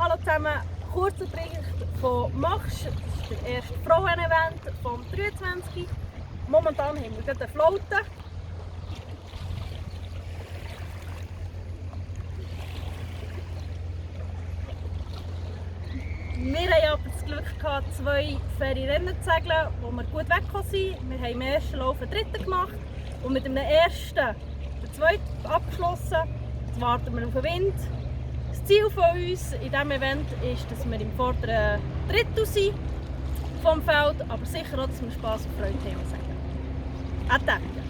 Hallo zusammen, kurzer Bericht von Machsch. Das ist der erste Frauen-Event vom 23. Momentan haben wir gerade eine Flaute. Wir hatten aber das Glück gehabt, 2 faire Rennen zu segeln, wo wir gut weggekommen sind. Wir haben im ersten Lauf einen dritten gemacht und mit dem ersten den zweiten abgeschlossen. Jetzt warten wir auf den Wind. Das Ziel von uns in diesem Event ist, dass wir im vorderen Drittel sind vom Feld, aber sicher auch, dass wir Spass und Freude haben. Attacke!